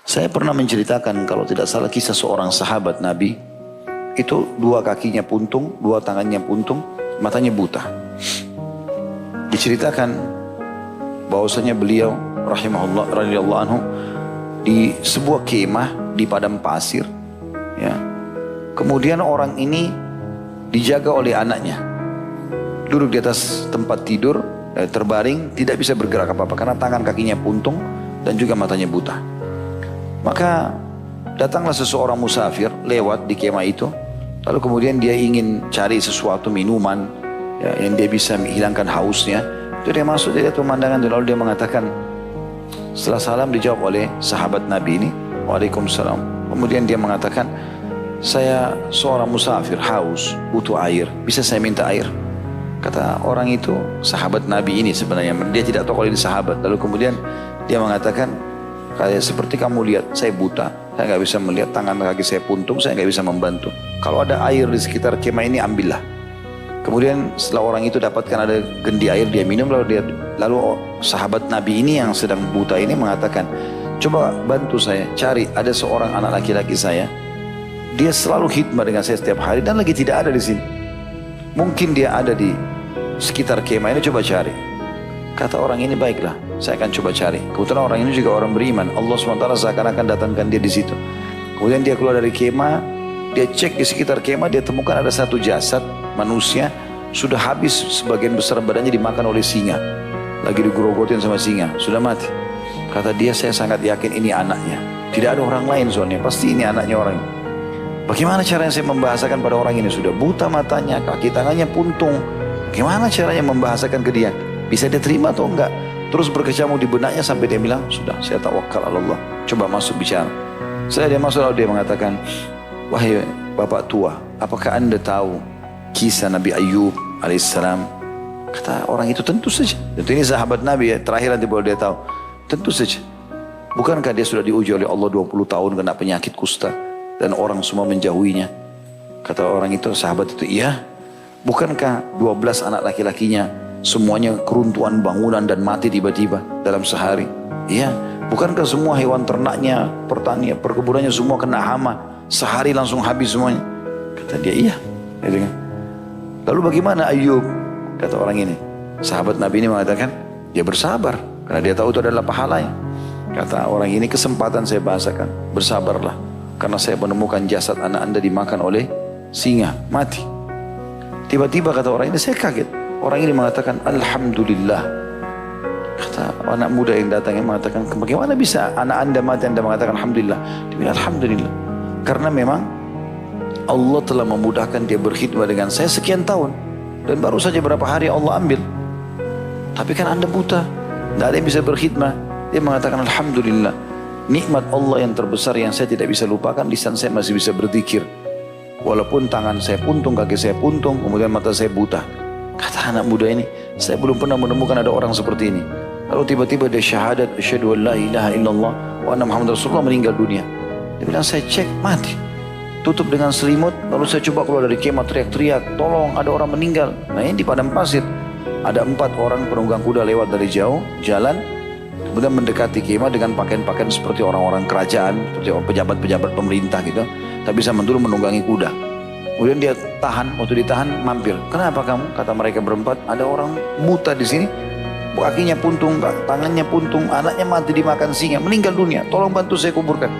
Saya pernah menceritakan kalau tidak salah kisah seorang sahabat Nabi. Itu dua kakinya puntung, dua tangannya puntung, matanya buta. Diceritakan bahwasanya beliau rahimahullah radhiyallahu anhu di sebuah kemah di padang pasir. Ya. Kemudian orang ini dijaga oleh anaknya. Duduk di atas tempat tidur, terbaring, tidak bisa bergerak apa-apa karena tangan kakinya puntung dan juga matanya buta. Maka datanglah seseorang musafir lewat di kemah itu. Lalu kemudian dia ingin cari sesuatu minuman ya, yang dia bisa menghilangkan hausnya. Itu dia masuk, dia lihat pemandangan dan lalu dia mengatakan, setelah salam dijawab oleh sahabat Nabi ini, Waalaikumsalam. Kemudian dia mengatakan, saya seorang musafir haus, butuh air, bisa saya minta air? Kata orang itu, sahabat Nabi ini sebenarnya, dia tidak tahu kalau ini sahabat. Lalu kemudian dia mengatakan, kayak seperti kamu lihat, saya buta, saya nggak bisa melihat, tangan kaki saya puntung, saya nggak bisa membantu. Kalau ada air di sekitar kemah ini, ambillah. Kemudian setelah orang itu dapatkan ada gendi air, dia minum, lalu sahabat Nabi ini yang sedang buta ini mengatakan, coba bantu saya, cari ada seorang anak laki-laki saya, dia selalu khidmat dengan saya setiap hari dan lagi tidak ada di sini. Mungkin dia ada di sekitar kemah ini, coba cari. Kata orang ini, baiklah, saya akan coba cari. Kebetulan orang ini juga orang beriman. Allah SWT seakan-akan datangkan dia di situ. Kemudian dia keluar dari kemah, dia cek di sekitar kemah, dia temukan ada satu jasad manusia, sudah habis sebagian besar badannya dimakan oleh singa. Lagi digerogotin sama singa, sudah mati. Kata dia, saya sangat yakin ini anaknya. Tidak ada orang lain soalnya, pasti ini anaknya orang ini. Bagaimana caranya saya membahasakan pada orang ini? Sudah buta matanya, kaki tangannya puntung. Bagaimana caranya membahasakan ke dia? Bisa dia terima atau enggak? Terus berkecamuk di benaknya sampai dia bilang, sudah saya tawakal Allah. Coba masuk bicara. Setelah dia masuk lalu dia mengatakan, wahai bapak tua, apakah anda tahu kisah Nabi Ayub alaihissalam? Kata orang itu, tentu saja. Tentu ini sahabat Nabi ya, terakhir nanti boleh dia tahu. Tentu saja. Bukankah dia sudah diuji oleh Allah 20 tahun kena penyakit kusta dan orang semua menjauhinya? Kata orang itu, sahabat itu, iya. Bukankah 12 anak laki-lakinya semuanya keruntuhan bangunan dan mati tiba-tiba dalam sehari? Iya. Bukankah semua hewan ternaknya, pertanian, perkebunannya semua kena hama, sehari langsung habis semuanya? Kata dia, iya. Lalu bagaimana Ayub? Kata orang ini. Sahabat Nabi ini mengatakan, dia bersabar karena dia tahu itu adalah pahalanya. Kata orang ini, kesempatan saya bahasakan, bersabarlah karena saya menemukan jasad anak anda dimakan oleh singa, mati. Tiba-tiba kata orang ini, saya kaget. Orang ini mengatakan, Alhamdulillah. Kata anak muda yang datang yang mengatakan, bagaimana bisa anak anda mati, anda mengatakan Alhamdulillah? Dia bilang, Alhamdulillah. Karena memang Allah telah memudahkan dia berkhidmat dengan saya sekian tahun. Dan baru saja berapa hari Allah ambil. Tapi kan anda buta, tidak ada yang bisa berkhidmat. Dia mengatakan, Alhamdulillah. Nikmat Allah yang terbesar yang saya tidak bisa lupakan, lisan saya masih bisa berzikir. Walaupun tangan saya puntung, kaki saya puntung, kemudian mata saya buta. Kata anak muda ini, saya belum pernah menemukan ada orang seperti ini. Lalu tiba-tiba dia syahadat, asyhadu an la ilaha illallah wa anna Muhammad Rasulullah, meninggal dunia. Dia bilang, saya cek, mati. Tutup dengan selimut, lalu saya coba keluar dari kemah, teriak-teriak, tolong ada orang meninggal. Nah ini di padang pasir. Ada 4 orang penunggang kuda lewat dari jauh, jalan. Kemudian mendekati kemah dengan pakaian-pakaian seperti orang-orang kerajaan, seperti pejabat-pejabat pemerintah gitu. Tapi sambil dulu menunggangi kuda. Kemudian dia tahan, waktu ditahan mampir. Kenapa kamu? Kata mereka berempat, ada orang buta di sini. Kakinya puntung, tangannya puntung, anaknya mati dimakan singa, meninggal dunia. Tolong bantu saya kuburkan.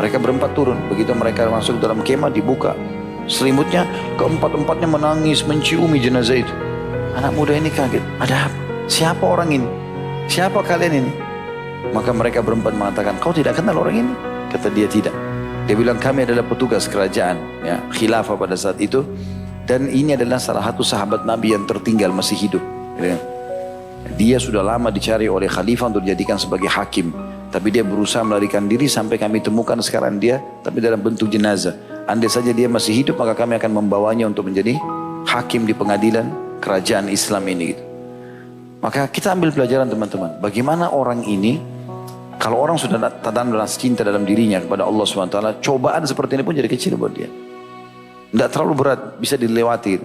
Mereka berempat turun. Begitu mereka masuk dalam kemah, dibuka selimutnya, keempat-empatnya menangis, menciumi jenazah itu. Anak muda ini kaget. Ada apa? Siapa orang ini? Siapa kalian ini? Maka mereka berempat mengatakan, kau tidak kenal orang ini? Kata dia, tidak. Dia bilang, kami adalah petugas kerajaan, ya, khilafah pada saat itu. Dan ini adalah salah satu sahabat Nabi yang tertinggal masih hidup. Dia sudah lama dicari oleh khalifah untuk dijadikan sebagai hakim. Tapi dia berusaha melarikan diri sampai kami temukan sekarang dia, tapi dalam bentuk jenazah. Andai saja dia masih hidup, maka kami akan membawanya untuk menjadi hakim di pengadilan kerajaan Islam ini. Gitu. Maka kita ambil pelajaran teman-teman. Bagaimana orang ini, kalau orang sudah tanam cinta dalam dirinya kepada Allah SWT, cobaan seperti ini pun jadi kecil buat dia. Tidak terlalu berat, bisa dilewati.